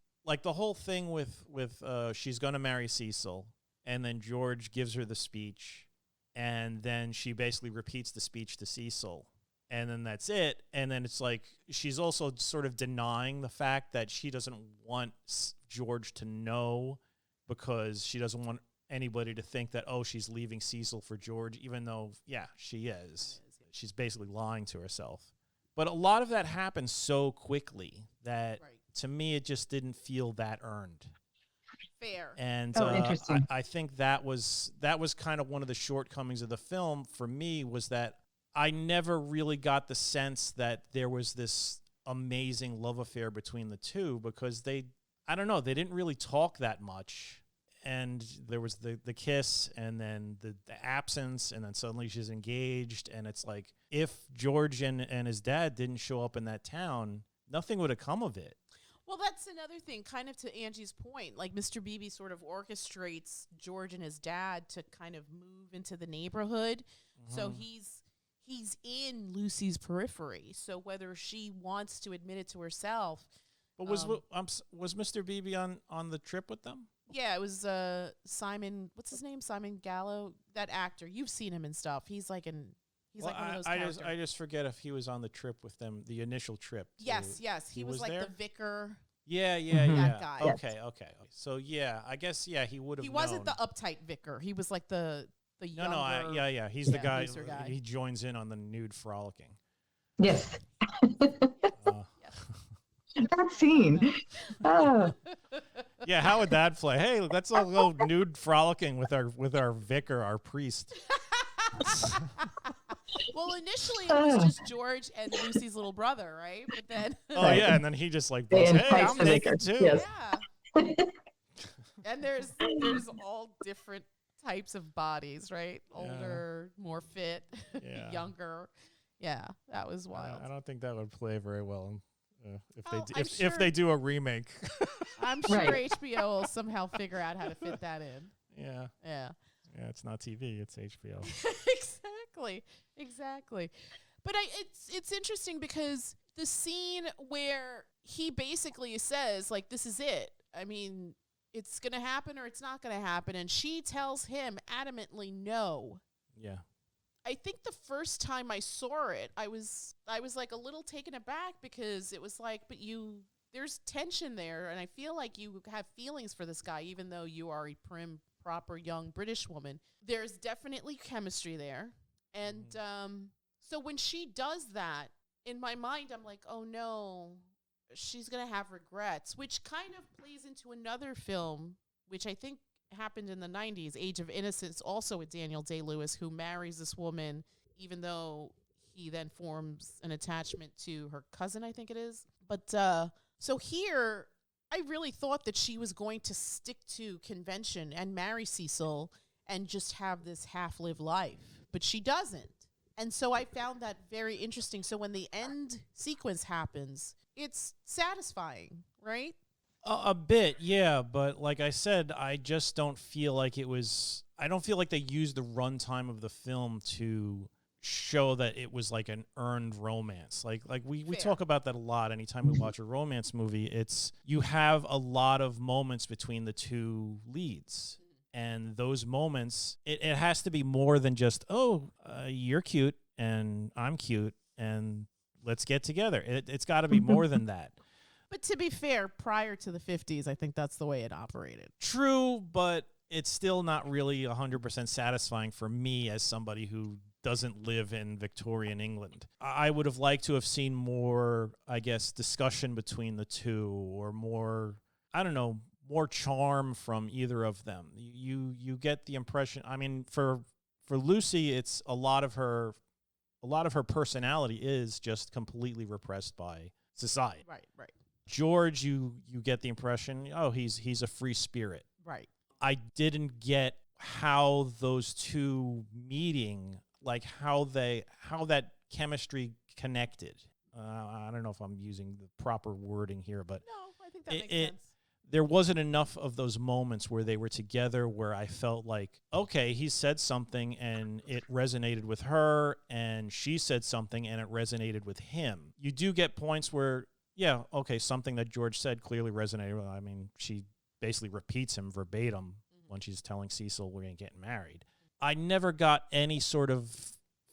the whole thing with she's going to marry Cecil, and then George gives her the speech, and then she basically repeats the speech to Cecil, and then that's it. And then it's like she's also sort of denying the fact that she doesn't want George to know, because she doesn't want anybody to think that, oh, she's leaving Cecil for George, even though, yeah, she is. She's basically lying to herself. But a lot of that happens so quickly that to me, it just didn't feel that earned. Fair. And interesting. I think that was kind of one of the shortcomings of the film for me, was that I never really got the sense that there was this amazing love affair between the two, because I don't know, they didn't really talk that much. And there was the kiss, and then the absence, and then suddenly she's engaged. And it's like, if George and his dad didn't show up in that town, nothing would have come of it. Well, that's another thing, kind of to Angie's point. Like, Mr. Beebe sort of orchestrates George and his dad to kind of move into the neighborhood. Mm-hmm. So he's in Lucy's periphery. So whether she wants to admit it to herself. But was Mr. Beebe on the trip with them? Yeah, it was Simon. What's his name? Simon Gallo. That actor. You've seen him and stuff. He's like one of those characters. I just forget if he was on the trip with them, the initial trip. Yes. He was like there? The vicar. Yeah. That guy. Okay. So yeah, I guess he would have. He wasn't the uptight vicar. He was like the younger. No. He's the guy. He joins in on the nude frolicking. Yes. That scene. Oh. Yeah, how would that play? Hey, let's all go nude frolicking with our vicar, our priest. Well, initially it was just George and Lucy's little brother, right? But then and then he just like goes, "Hey, I'm naked too." Yes. Yeah. And there's all different types of bodies, right? Older, more fit, younger. Yeah, that was wild. I don't think that would play very well. If they do a remake. I'm sure HBO will somehow figure out how to fit that in. Yeah, it's not TV, it's HBO. Exactly. But it's interesting because the scene where he basically says, like, this is it. I mean, it's going to happen or it's not going to happen. And she tells him adamantly no. Yeah. I think the first time I saw it, I was like a little taken aback, because it was like, but there's tension there, and I feel like you have feelings for this guy, even though you are a prim, proper young British woman. There's definitely chemistry there, and so when she does that, in my mind, I'm like, oh no, she's gonna have regrets, which kind of plays into another film, which I think happened in the 90s, Age of Innocence, also with Daniel Day-Lewis, who marries this woman, even though he then forms an attachment to her cousin, I think it is. But so here, I really thought that she was going to stick to convention and marry Cecil and just have this half-lived life, but she doesn't. And so I found that very interesting. So when the end sequence happens, it's satisfying, right? A bit, yeah, but like I said, I just don't feel like I don't feel like they used the runtime of the film to show that it was like an earned romance. Like we talk about that a lot anytime we watch a romance movie. It's, you have a lot of moments between the two leads. And those moments, it has to be more than just, you're cute and I'm cute and let's get together. It's got to be more than that. But to be fair, prior to the 50s, I think that's the way it operated. True, but it's still not really 100% satisfying for me as somebody who doesn't live in Victorian England. I would have liked to have seen more, I guess, discussion between the two, or more, I don't know, more charm from either of them. You get the impression, I mean, for Lucy, it's a lot of her personality is just completely repressed by society. Right. George, you get the impression, he's a free spirit. Right. I didn't get how those two meeting, like how that chemistry connected. I don't know if I'm using the proper wording here, but no, I think that makes sense. There wasn't enough of those moments where they were together where I felt like, okay, he said something and it resonated with her, and she said something and it resonated with him. You do get points where, something that George said clearly resonated with. I mean, she basically repeats him verbatim when she's telling Cecil we're going to get married. I never got any sort of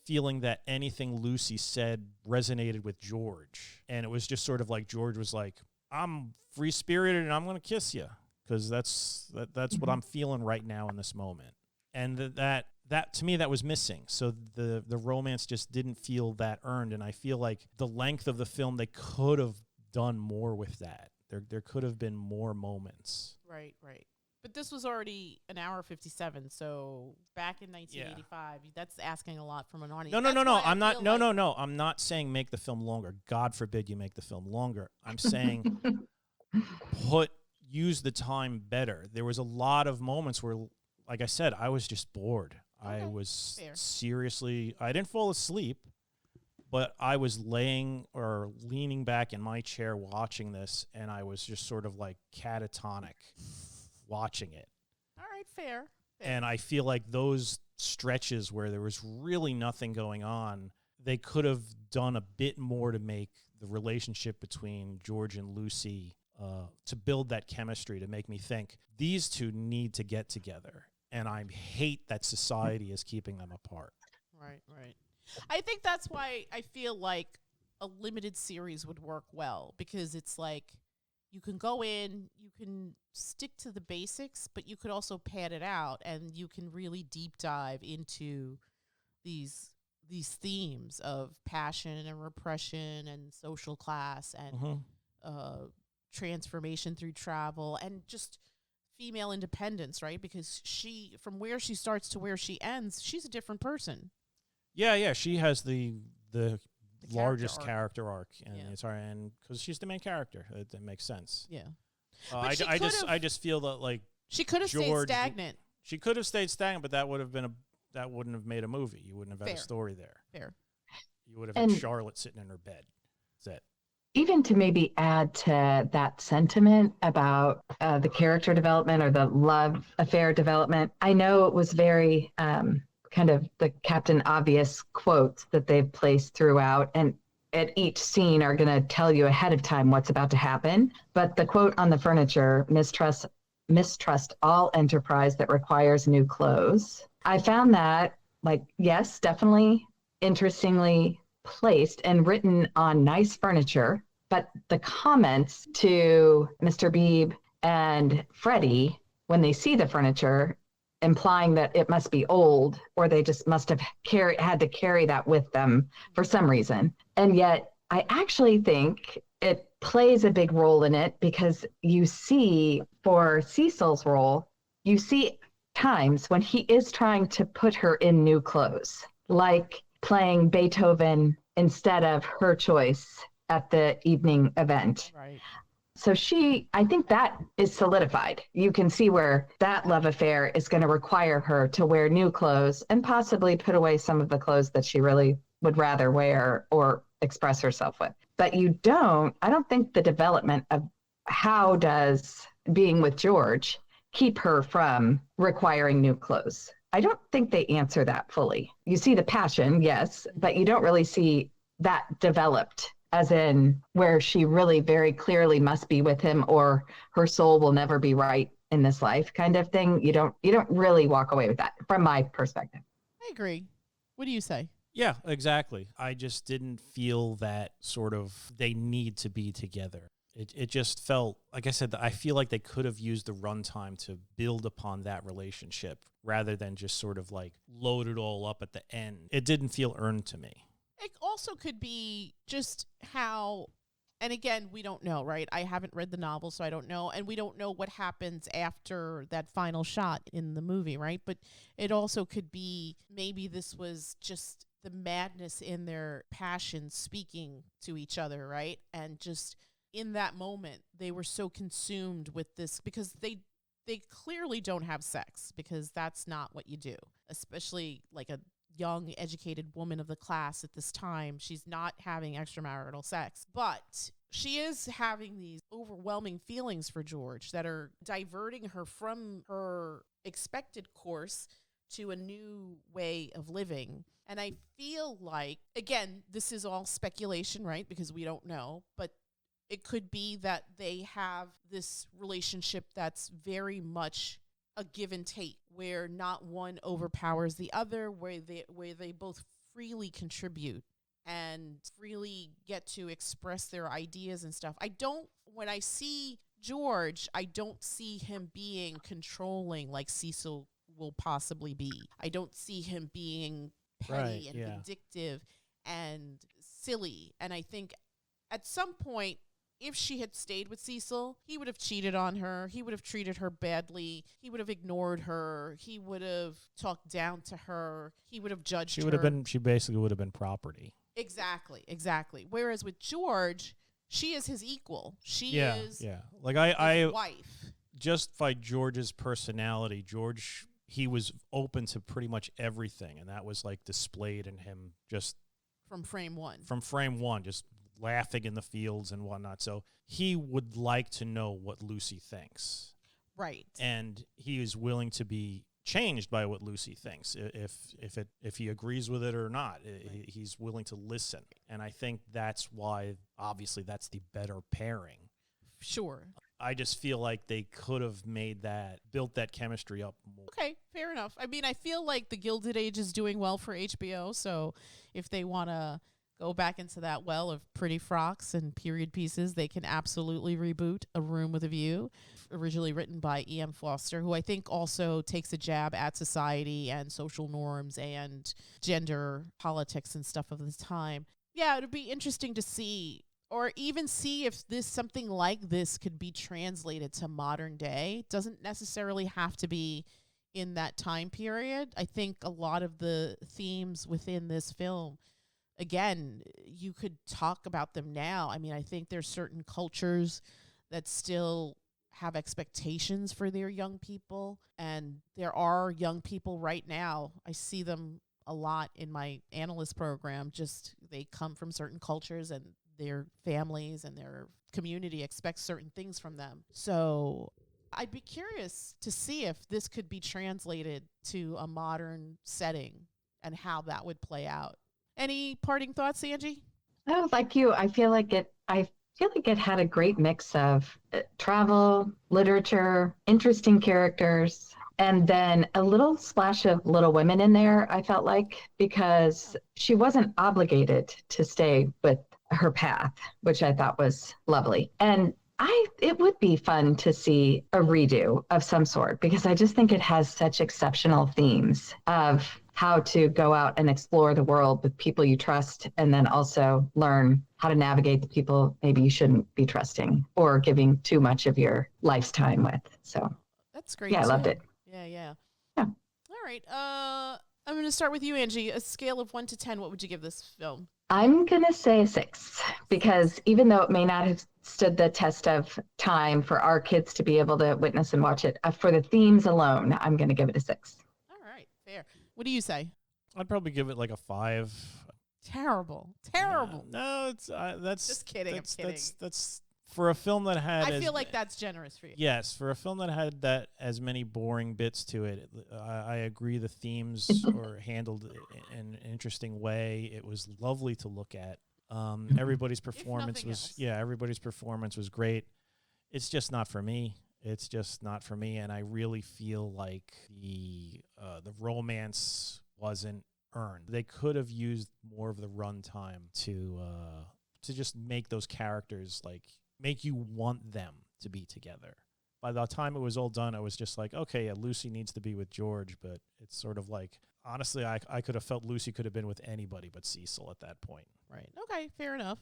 feeling that anything Lucy said resonated with George. And it was just sort of like George was like, I'm free-spirited and I'm going to kiss you because that's what I'm feeling right now in this moment. And that to me, that was missing. So the romance just didn't feel that earned. And I feel like the length of the film, they could have done more with that. There could have been more moments. Right. But this was already an hour 57, so back in 1985, that's asking a lot from an audience. No. I'm not. No. I'm not saying make the film longer. God forbid you make the film longer. I'm saying use the time better. There was a lot of moments where, like I said, I was just bored. Okay, I was fair. seriously. I didn't fall asleep, but I was leaning back in my chair watching this, and I was just sort of like catatonic watching it. All right, fair. And I feel like those stretches where there was really nothing going on, they could have done a bit more to make the relationship between George and Lucy, to build that chemistry, to make me think these two need to get together. And I hate that society is keeping them apart. Right. I think that's why I feel like a limited series would work well, because it's like you can go in, you can stick to the basics, but you could also pad it out, and you can really deep dive into these themes of passion and repression and social class and transformation through travel and just female independence, right? Because she, from where she starts to where she ends, she's a different person. Yeah, she has the largest character character arc, and it's hard, and because she's the main character, that makes sense. Yeah. I just feel that like she could have stayed stagnant. She could have stayed stagnant, but that wouldn't have made a movie. You wouldn't have had a story there. Fair. You would have had Charlotte sitting in her bed. That's it. Even to maybe add to that sentiment about the character development or the love affair development, I know it was very kind of the Captain Obvious quotes that they've placed throughout, and at each scene are going to tell you ahead of time what's about to happen. But the quote on the furniture, mistrust all enterprise that requires new clothes. I found that, like, yes, definitely interestingly placed and written on nice furniture, but the comments to Mr. Beebe and Freddie when they see the furniture, implying that it must be old, or they just must have had to carry that with them for some reason. And yet I actually think it plays a big role in it, because you see, for Cecil's role, you see times when he is trying to put her in new clothes, like playing Beethoven instead of her choice at the evening event. Right. So I think that is solidified. You can see where that love affair is going to require her to wear new clothes and possibly put away some of the clothes that she really would rather wear or express herself with. But I don't think the development of how does being with George keep her from requiring new clothes. I don't think they answer that fully. You see the passion, yes, but you don't really see that developed, as in where she really very clearly must be with him, or her soul will never be right in this life kind of thing. You don't really walk away with that from my perspective. I agree. What do you say? Yeah, exactly. I just didn't feel that sort of they need to be together. It just felt, like I said, I feel like they could have used the runtime to build upon that relationship rather than just sort of like load it all up at the end. It didn't feel earned to me. It also could be just how, and again, we don't know, right? I haven't read the novel, so I don't know. And we don't know what happens after that final shot in the movie, right? But it also could be maybe this was just the madness in their passion speaking to each other, right? And just in that moment, they were so consumed with this, because they clearly don't have sex, because that's not what you do, especially like a young, educated woman of the class at this time. She's not having extramarital sex, but she is having these overwhelming feelings for George that are diverting her from her expected course to a new way of living. And I feel like, again, this is all speculation, right? Because we don't know, but it could be that they have this relationship that's very much a give and take, where not one overpowers the other, where they both freely contribute and freely get to express their ideas and stuff. When I see George, I don't see him being controlling like Cecil will possibly be. I don't see him being petty and vindictive and silly. And I think at some point if she had stayed with Cecil, he would have cheated on her. He would have treated her badly. He would have ignored her. He would have talked down to her. He would have judged her. She basically would have been property. Exactly. Whereas with George, she is his equal. She is like his wife. Just by George's personality, he was open to pretty much everything, and that was like displayed in him just from frame one. Just laughing in the fields and whatnot. So he would like to know what Lucy thinks. Right. And he is willing to be changed by what Lucy thinks. If he agrees with it or not, he's willing to listen. And I think that's why, obviously, that's the better pairing. Sure. I just feel like they could have built that chemistry up more. Okay, fair enough. I mean, I feel like The Gilded Age is doing well for HBO, so if they want to go back into that well of pretty frocks and period pieces, they can absolutely reboot A Room with a View, originally written by E.M. Forster, who I think also takes a jab at society and social norms and gender politics and stuff of the time. Yeah, it would be interesting to see, or even see if something like this could be translated to modern day. It doesn't necessarily have to be in that time period. I think a lot of the themes within this film, again, you could talk about them now. I mean, I think there's certain cultures that still have expectations for their young people, and there are young people right now. I see them a lot in my analyst program. Just they come from certain cultures, and their families and their community expects certain things from them. So I'd be curious to see if this could be translated to a modern setting and how that would play out. Any parting thoughts, Angie? Oh, like you, I feel like it had a great mix of travel, literature, interesting characters, and then a little splash of Little Women in there, I felt like, because she wasn't obligated to stay with her path, which I thought was lovely. And it would be fun to see a redo of some sort, because I just think it has such exceptional themes of how to go out and explore the world with people you trust, and then also learn how to navigate the people maybe you shouldn't be trusting or giving too much of your lifetime with. So that's great. Yeah, I loved it. Yeah. All right. I'm going to start with you, Angie. A scale of 1 to 10, what would you give this film? I'm going to say a 6, because even though it may not have stood the test of time for our kids to be able to witness and watch it, for the themes alone, I'm going to give it a 6. All right, fair. What do you say? I'd probably give it like a 5. Terrible. No, it's that's just kidding. I'm kidding. That's for a film that had. I feel like that's generous for you. Yes, for a film that had that as many boring bits to it, I agree. The themes were handled in an interesting way. It was lovely to look at. Everybody's performance was great. It's just not for me. And I really feel like the romance wasn't earned. They could have used more of the runtime to just make those characters, like, make you want them to be together. By the time it was all done, I was just like, okay, yeah, Lucy needs to be with George, but it's sort of like, honestly, I could have felt Lucy could have been with anybody but Cecil at that point. Right. Okay, fair enough.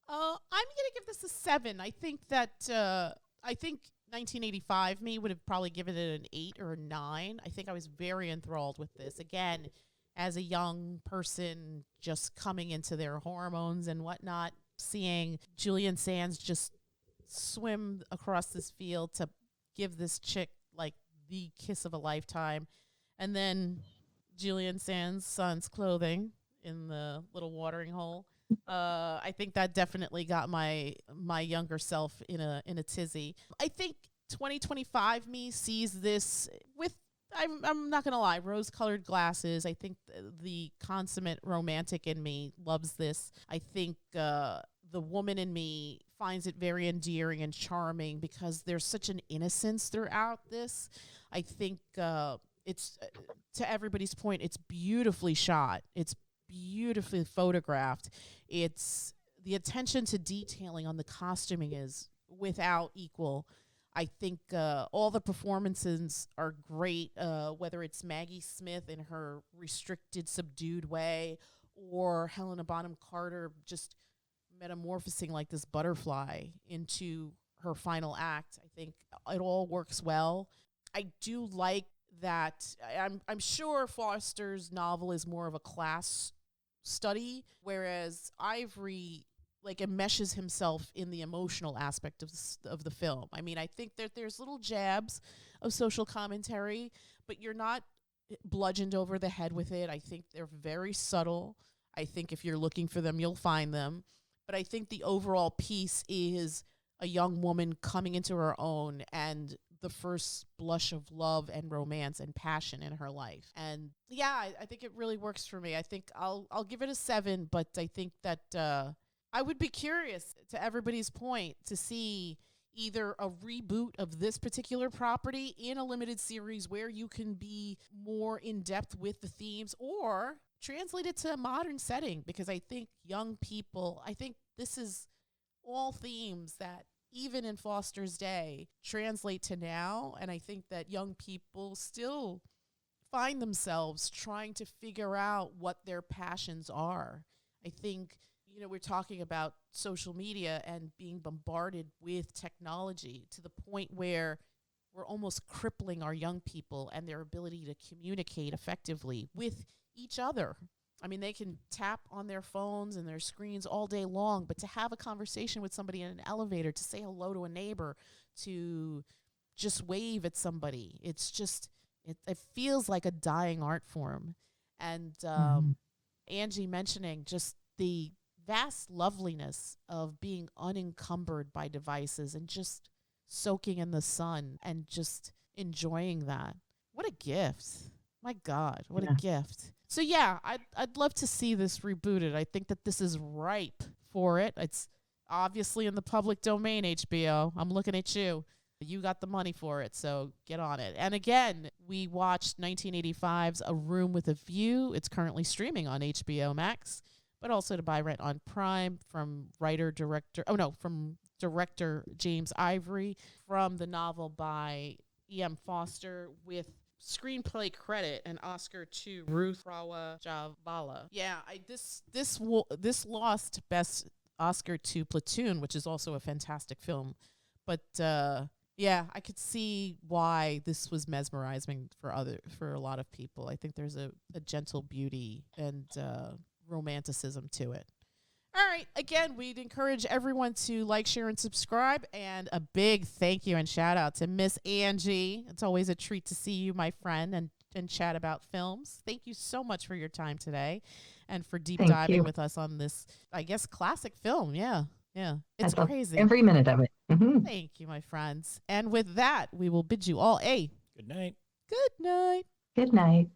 I'm going to give this a 7. I think 1985 me would have probably given it an 8 or a 9. I think I was very enthralled with this. Again, as a young person just coming into their hormones and whatnot, seeing Julian Sands just swim across this field to give this chick like the kiss of a lifetime, and then Julian Sands' son's clothing in the little watering hole. I think that definitely got my younger self in a tizzy. I think 2025 me sees this with, I'm not gonna lie, rose-colored glasses. I think the consummate romantic in me loves this. I think the woman in me finds it very endearing and charming because there's such an innocence throughout this. I think it's, to everybody's point, it's beautifully shot. It's beautifully photographed. It's, the attention to detailing on the costuming is without equal. I think all the performances are great, whether it's Maggie Smith in her restricted, subdued way, or Helena Bonham Carter just metamorphosing like this butterfly into her final act. I think it all works well. I do like that. I'm sure Forster's novel is more of a class study, whereas Ivory like enmeshes himself in the emotional aspect of the film. I mean, I think that there's little jabs of social commentary, but you're not bludgeoned over the head with it. I think they're very subtle. I think if you're looking for them, you'll find them. But I think the overall piece is a young woman coming into her own and the first blush of love and romance and passion in her life. And yeah, I think it really works for me. I think I'll give it a 7, but I think that I would be curious, to everybody's point, to see either a reboot of this particular property in a limited series where you can be more in depth with the themes, or translate it to a modern setting, because I think young people, I think this is all themes that even in Forster's day translate to now. And I think that young people still find themselves trying to figure out what their passions are. I think, we're talking about social media and being bombarded with technology to the point where we're almost crippling our young people and their ability to communicate effectively with each other. I mean, they can tap on their phones and their screens all day long, but to have a conversation with somebody in an elevator, to say hello to a neighbor, to just wave at somebody, it's just, it feels like a dying art form. And Angie mentioning just the vast loveliness of being unencumbered by devices and just soaking in the sun and just enjoying that. What a gift. My God, what a gift. So yeah, I'd love to see this rebooted. I think that this is ripe for it. It's obviously in the public domain, HBO. I'm looking at you. You got the money for it, so get on it. And again, we watched 1985's A Room with a View. It's currently streaming on HBO Max, but also to buy rent on Prime, from director James Ivory, from the novel by E.M Forster, with screenplay credit and Oscar to Ruth Prawer Jhabvala. Yeah, this lost Best Oscar to Platoon, which is also a fantastic film. But yeah, I could see why this was mesmerizing for a lot of people. I think there's a gentle beauty and romanticism to it. All right. Again, we'd encourage everyone to like, share, and subscribe. And a big thank you and shout out to Miss Angie. It's always a treat to see you, my friend, and chat about films. Thank you so much for your time today and for deep diving with us on this, I guess, classic film. Yeah. Yeah. It's crazy. Every minute of it. Mm-hmm. Thank you, my friends. And with that, we will bid you all a good night. Good night. Good night.